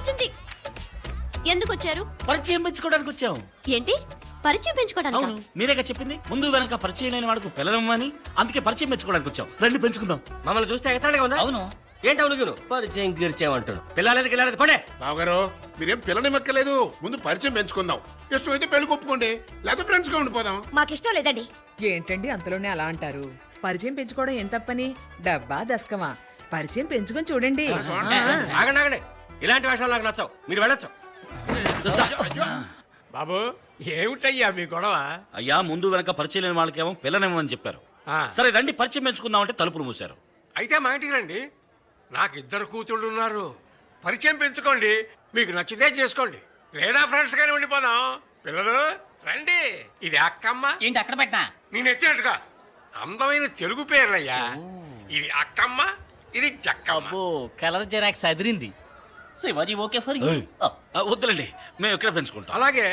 వచ్చింది. ఎందుకు వచ్చారు? పరిచయం పెంచుకోవడానికి వచ్చాం. ఏంటి పరిచయం పెంచుకోవడానికి? అవును, మీరేగా చెప్పింది ముందు వెనక పరిచయం లేని వాడికి పిల్లలమ్మని. అందుకే పరిచయం పెంచుకోవడానికి వచ్చాం. రండి పెంచుకుందాం. మమ్మల్ని చూస్తే ఎక్కడగా ఉందా? అవును. ఏంటి అవును పరిచయం గీర్చేమంటాడు. పిల్లలకి పడే బావగారు మీరేం పిల్లని మెక్కలేదు. ముందు పరిచయం పెంచుకుందాం. ఇష్టమైతే పెళ్లి ఒప్పుకోండి, లేకపోతే ఫ్రెండ్స్ గా ఉండిపోదాం. మాకిష్టం లేదండి. ఏంటండి అంతలోనే అలా అంటారు? పరిచయం పెంచుకోవడం ఏం తప్పని? డబ్బా దశకమా? పరిచయం పెంచుకొని చూడండి. ఆగండి ఇలాంటి వేషాలు నాకు నచ్చవు. మీరు వెళ్ళొచ్చు. బాబు ఏమిటయ్యా మీ గొడవ? అయ్యా ముందు వెనక పరిచయం లేని వాళ్ళకేమో పిల్లనేమని చెప్పారు. సరే రండి పరిచయం పెంచుకుందాం అంటే తలుపులు మూసారు. అయితే మా ఇంటికి రండి. నాకు 2 కూతుళ్ళు ఉన్నారు. పరిచయం పెంచుకోండి, మీకు నచ్చితే చేసుకోండి, లేదా ఫ్రెండ్స్ గానే ఉండిపోదాం. పిల్లలు రండి. ఇది అక్కమ్మ. ఏంటి అక్కడ పెట్టా? నేను ఎత్తినట్టుగా అందమైన తెలుగు పేర్లయ్యా. ఇది అక్కమ్మ, ఇది జక్కమ్మ. ఓ కలర్ జెరాక్స్ అదిరింది. Shivaji okay for you. వద్దులండి, మేము ఇక్కడ పెంచుకుంటాం. అలాగే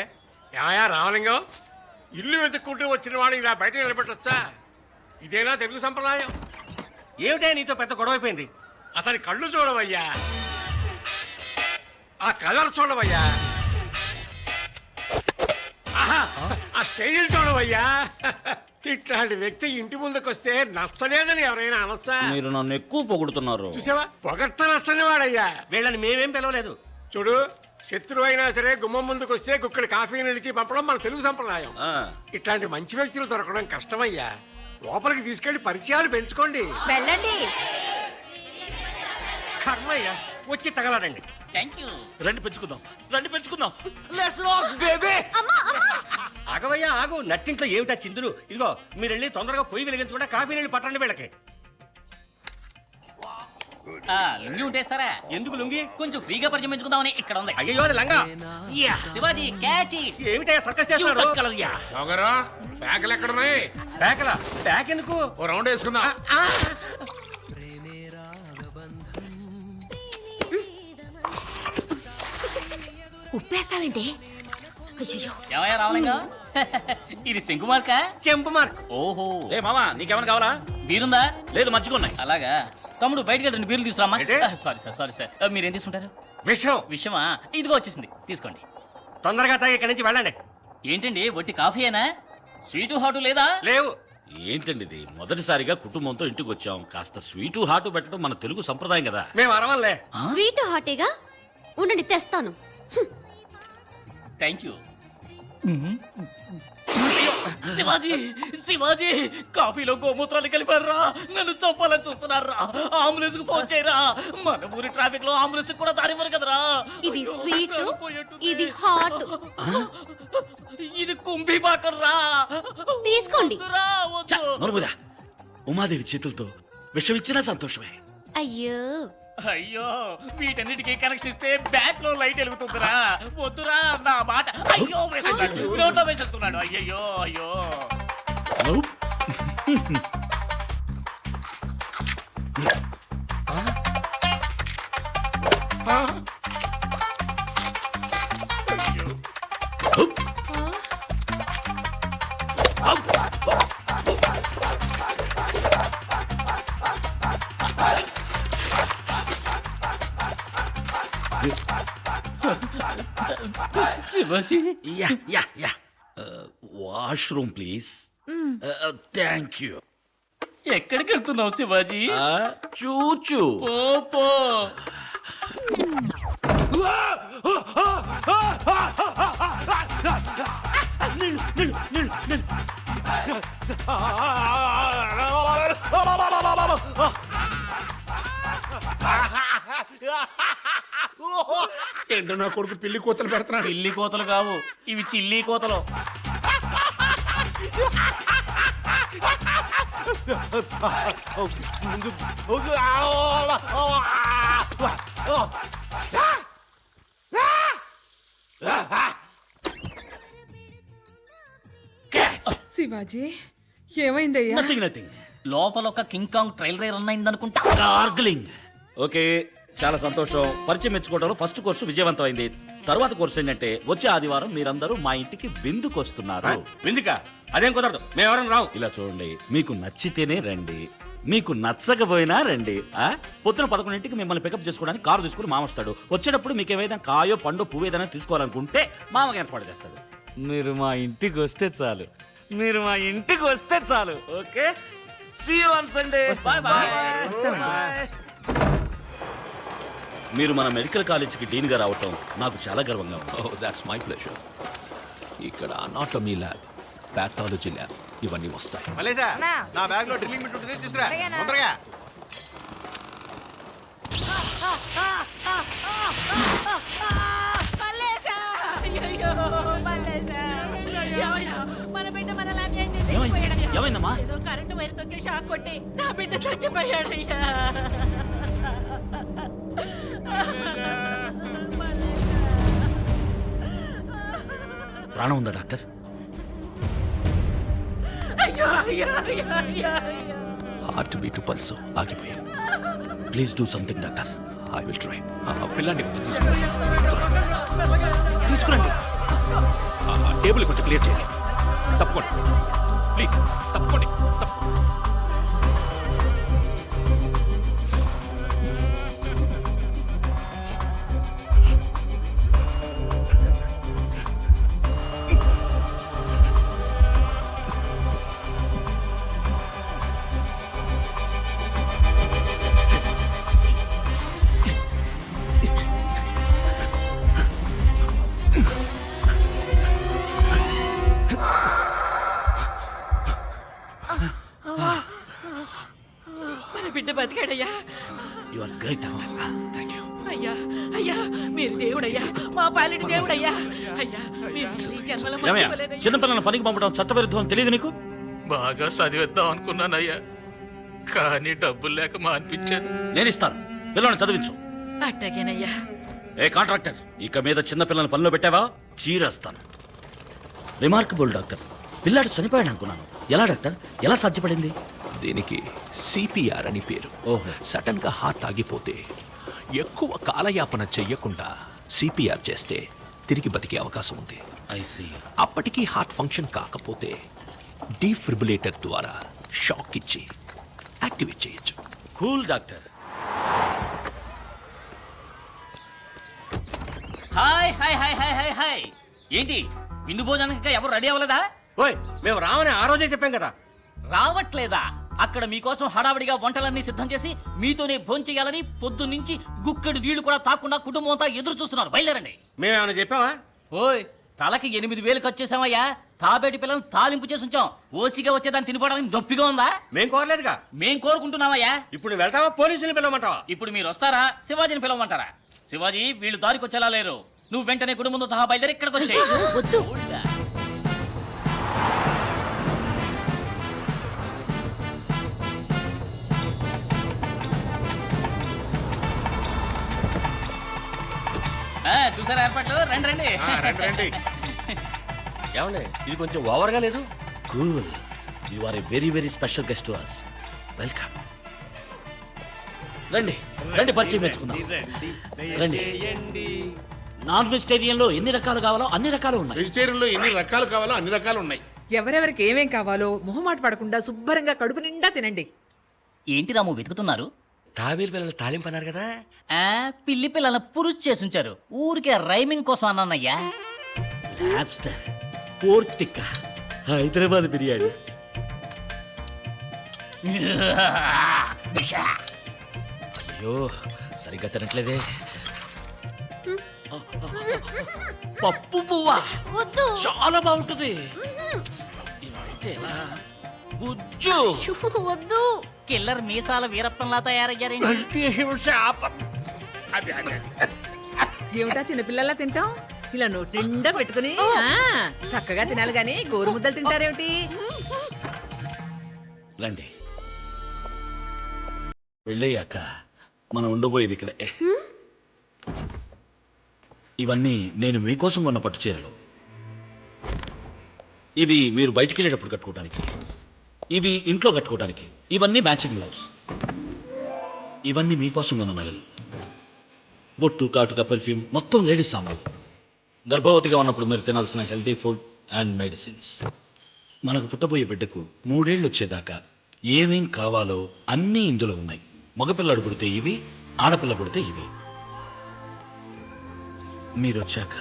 ఏమయ్యా రామలింగం, ఇల్లు వెతుక్కుంటూ వచ్చిన వాడు ఇలా బయట నిలబెట్టొచ్చా? ఇదేనా తెలుగు సంప్రదాయం? ఏమిటే నీతో పెద్ద గొడవ అయిపోయింది? అతని కళ్ళు చూడవయ్యా, ఆ కలర్ చూడవయ్యా, ఆహా, ఆ స్టైల్ చూడవయ్యా. ఇట్లాంటి వ్యక్తి ఇంటి ముందుకు వస్తే నచ్చలేదని ఎవరైనా అనొచ్చా? మీరు నన్ను ఎక్కువ పొగుడుతున్నారు. చూసావా, పొగట్ట నచ్చని వాడయ్యా. వీళ్ళని మేమేం పిలవలేదు. చూడు, శత్రువు అయినా సరే గుమ్మం ముందుకు వస్తే గుక్కడి కాఫీ నిలిచి పంపడం మన తెలుగు సంప్రదాయం. ఆ, ఇట్లాంటి మంచి వ్యక్తులు దొరకడం కష్టమయ్యా. లోపలికి తీసుకెళ్లి పరిచయాలు పెంచుకోండి. వెళ్ళండి. కర్మయ్యా, వచ్చి తగలడండి. Thank you. రండి పెంచుకుందాం, రండి పెంచుకుందాం. ఆగవయ్యా ఆగు. నట్టింట్లో ఏమిటా చిందులు? ఇదిగో మీరు వెళ్ళి తొందరగా పొయ్యి వెలిగించకుండా కాఫీ నీళ్ళు పట్టండి వీళ్ళకి. లుంగి ఉంటేస్తారా? ఎందుకు లుంగి? కొంచెం ఫ్రీగా పరిచయం పెంచుకుందామని ఇక్కడ ఉంది. అయ్యో అది లంగా. శివాజీ క్యాచ్. ఏమిటా సర్కస్ చేస్తున్నారు? బావగారు బ్యాగులు ఎక్కడున్నాయి? బ్యాకలా? బ్యాక్ ఎందుకు? ఓ రౌండ్ వేసుకుందాం. ఉప్పేస్తావేంటి? అయ్యో, ఏమయ్యా రావలింగా? ఇది శంకు మార్కా? చెంపు మార్క్. ఓహో. ఏ మామా, నీకేమైనా కావాలా? బీరుందా? లేదు, మంచిగా ఉన్నాయి. అలాగా. తమ్ముడు బయటికి 2 బీర్లు తీసుకురామ్మా. ఏంటి? Sorry sir. మీరేం తీసుకుంటారు? విషయం విషయమా? ఇదిగో వచ్చేసింది, తీసుకోండి. తొందరగా తాగి ఇక్కడి నుంచి వెళ్ళండి. ఏంటండి వట్టి కాఫీయేనా? స్వీటు హాటు లేదా? లేవు. ఏంటండి ఇది? మొదటిసారిగా కుటుంబంతో ఇంటికి వచ్చాం. కాస్త స్వీటు హాటు పెట్టడం మన తెలుగు సంప్రదాయం కదా. మేము అరవలే. స్వీట్ హాటేగా ఉండండి, తెస్తాను. Thank you. శివాజీ కాఫీలో గోమూత్రాలు కలిపారా? నన్ను చంపాలని చూస్తున్నారా? అంబులెన్స్ కు ఫోన్ చేయరా? మన ఊరి ట్రాఫిక్ లో అంబులెన్స్ కూడా దారివ్వరు కదరా. ఇది స్వీట్, ఇది హాట్. ఇది కుంభీ పాకర్రా. తీసుకోండి. ఛ, నోరుమూయరా. ఉమాదేవి చేతులతో విషం ఇచ్చినా సంతోషమే. అయ్యో అయ్యో, వీటన్నిటికీ కనెక్షన్ ఇస్తే బ్యాక్ లో లైట్ వెలుగుతుందిరా. వద్దురా నా మాట. అయ్యో వేసుకున్నాడు, నోట్లో వేసేసుకున్నాడు. అయ్యో అయ్యో. నవ్వు. Shivaji yeah yeah yeah. Washroom please. Thank you. ఎక్కడికి వెళ్తున్నావు శివాజీ? చూచూ. పో. ఏంటో నా కొడుకు పిల్లి కూతలు పెడుతున్నాడు. పిల్లి కోతలు కావు, ఇవి చిల్లి కోతలు. శివాజీ ఏమైందయ్యా? నథింగ్. లోపల ఒక కింగ్ కాంగ్ ట్రైలర్ రన్ అయిందనుకుంటా. గార్గ్లింగ్. ఓకే, చాలా సంతోషం. పరిచయం మెచ్చుకోవడంలో ఫస్ట్ కోర్సు విజయవంతమైంది. తర్వాత కోర్సు ఏంటంటే వచ్చే ఆదివారం మీరందరూ మా ఇంటికి విందుకు వస్తున్నారు. విందుక? అదేం కుదరదు. మేము ఎవరైనా రావు. ఇలా చూడండి, మీకు నచ్చితేనే రండి, మీకు నచ్చకపోయినా రండి. పొద్దున 11ంటికి మిమ్మల్ని పికప్ చేసుకోవడానికి కారు తీసుకుని మామ వస్తాడు. వచ్చేటప్పుడు మీకు ఏమైనా కాయో పండు పువ్వు ఏదైనా తీసుకోవాలనుకుంటే మామకి ఏర్పాటు చేస్తాడు. మీరు మా ఇంటికి వస్తే చాలు, మీరు మా ఇంటికి వస్తే చాలు. Okay, see you on Sunday. వస్తామండి. మీరు మన మెడికల్ కాలేజీకి డీన్గా రావటం నాకు చాలా గర్వంగా ఉంది. Oh that's my pleasure. ఇక్కడ అనాటమీ ల్యాబ్, పాథాలజీ ల్యాబ్ ఇవన్నీ వస్తాయి. మలేసా నా బ్యాగ్ లో డ్రిల్లింగ్ బిట్ ఉంటుంది, తీసుకురా తొందరగా. మన బిడ్డ మనల్ని ఏం చేసి ఏమైందమ్మా? ఏదో కరెంటు వైర్ తొక్కి షాక్ కొట్టి నా బిడ్డ చచ్చిపోయాడయ్యా. ప్రాణం ఉందా డాక్టర్? అయ్యో అయ్యో అయ్యో అయ్యో అయ్యో. హార్ట్ బీట్ పల్స్ ఆగిపోయి. Please do something doctor. I will try. పిల్లాన్ని కొంచెం తీసుకురండి. తీసుకురండి. టేబుల్ కొంచెం క్లియర్ చేయండి. తప్పకోండి ప్లీజ్, తప్పకోండి. మన బిడ్డ బతికాడయ్యా. You are great doctor. Thank you. అయ్యా అయ్యా మీరు దేవుడయ్యా, మా పాలిటి దేవుడయ్యా. అయ్యా మీరు ఈ జన్మలో ఏమయ్యా, మర్చిపోలేనయ్యా. చిన్నపిల్లల పనికి పంపడం చట్టవిరుద్ధం అని తెలియదు నీకు? బాగా చదివేద్దాం అనుకున్నానయ్యా, కానీ డబ్బులు లేక మానిపించాను. నేను ఇస్తాను, పిల్లల్ని చదివించు. అట్టగేనయ్యా. ఏ కాంట్రాక్టర్, ఇక మీద చిన్న పిల్లల్ని పనిలో పెట్టావా చీరేస్తాను. Remarkable doctor. పిల్లాడు చనిపోయాడు అనుకున్నాను. ఎలా డాక్టర్, ఎలా సాధ్యపడింది? దీనికి సిపిఆర్ అని పేరు. ఓహో. సడన్ గా హార్ట్ ఆగిపోతే ఎక్కువ కాలయాపన చెయ్యకుండా సిపిఆర్ చేస్తే తిరిగి బతికే అవకాశం ఉంది. I see. అప్పటికీ హార్ట్ ఫంక్షన్ కాకపోతే డీఫ్రిబులేటర్ ద్వారా షాక్ ఇచ్చి యాక్టివేట్ చేయొచ్చు. Cool doctor. Hi hi hi hi hi hi. ఏంటి విందు భోజనానికి ఇంకా ఎవరు రెడీ అవ్వలేదా? ఓయ్ మేము రావని ఆ రోజే చెప్పాం కదా. రావట్లేదా? అక్కడ మీకోసం హడావిడిగా వంటలన్నీ సిద్ధం చేసి మీతోనే భోంచేయాలని పొద్దున్నుంచి గుక్కడి నీళ్లు కూడా తాకుండా కుటుంబం అంతా ఎదురు చూస్తున్నారు. బయలుదేరండి. మేమేమైనా చెప్పావా? ఓయ్ తలకి 8,000 ఖర్చు చేసామయ్యా. తాబేటి పిల్లల్ని తాలింపు చేసి ఉంచాం. ఓసిగా వచ్చేదాన్ని తినిపోవడానికి నొప్పిగా ఉందా? మేం కోరలేదుగా. మేం కోరుకుంటున్నామయ్యా. ఇప్పుడు నువ్వు వెళ్తావా, పోలీసుని పిలవమంటావా? ఇప్పుడు మీరు వస్తారా, శివాజీని పిలవమంటారా? శివాజీ వీళ్ళు దారికి వచ్చేలా లేరు. నువ్వు వెంటనే కుటుంబంతో సహా బయలుదేరి ఇక్కడికి వచ్చే. వద్దు. చూసారా ఏర్పాట్లు? రండి రండి. రండి. ఏమండి ఇది కొంచెం ఓవర్గా లేదు? Cool. You are a very very special guest to us. Welcome. రండి రండి, పరిచయం మెచ్చుకుందాం. రండి. నాన్ వెజిటేరియన్లో ఎన్ని రకాలు కావాలో అన్ని రకాలు ఉన్నాయి. వెజిటేరియన్లో ఎన్ని రకాలు కావాలో అన్ని రకాలు ఉన్నాయి. ఎవరెవరికి ఏమేం కావాలో మొహమాట పడకుండా శుభ్రంగా కడుపు నిండా తినండి. ఏంటి రాము వెతుకుతున్నారు? తాబేలు పిల్లలు తాలింపు అన్నారు కదా. పిల్లి పిల్లల పురుచు చేసుంచారు. ఊరికే రైమింగ్ కోసం అన్నానయ్యా. Lobster, pork tikka, Hyderabad biryani. అయ్యో సరిగ్గా తినట్లేదే. పప్పు పువ్వా వద్దు. చాలా బాగుంటుంది. ఇవైతే ఎలా? గుజ్జు. వద్దు. కిల్లర్ మీసాల వీరప్పంలా తయారయ్యారేంటి? ఏమిటా చిన్నపిల్లలా తింటాం? ఇలా నోటి నిండా పెట్టుకుని చక్కగా తినాలి గాని గోరు ముద్దలు తింటారేమిటి? రండి. వెళ్ళయ్యాక మనం ఉండబోయేది ఇక్కడే. ఇవన్నీ నేను మీకోసం కొన్న పట్టు చీరలు. ఇవి మీరు బయటికి వెళ్ళేటప్పుడు కట్టుకోవడానికి, ఇవి ఇంట్లో కట్టుకోవడానికి, ఇవన్నీ మ్యాచింగ్ గ్లౌస్, ఇవన్నీ మీకోసం కొన్న నగలు, బొట్టు, కాటుక, పర్ఫ్యూమ్, మొత్తం లేడీస్ సామాన్లు. గర్భవతిగా ఉన్నప్పుడు మీరు తినాల్సిన హెల్తీ ఫుడ్ అండ్ మెడిసిన్స్. మనకు పుట్టబోయే బిడ్డకు 3 ఏళ్ళు వచ్చేదాకా ఏమేం కావాలో అన్నీ ఇందులో ఉన్నాయి. మగపిల్లడు పుడితే ఇవి, ఆడపిల్ల పుడితే ఇవి. మీరు వచ్చాక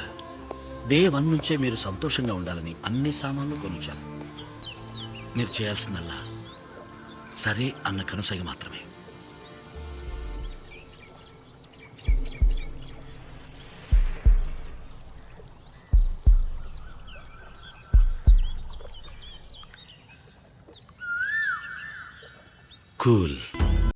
డే 1 నుంచే మీరు సంతోషంగా ఉండాలని అన్ని సామాన్లు కొనిచ్చాను. మీరు చేయాల్సిందల్లా సరే అన్న కనుసైగ మాత్రమే. కూల్.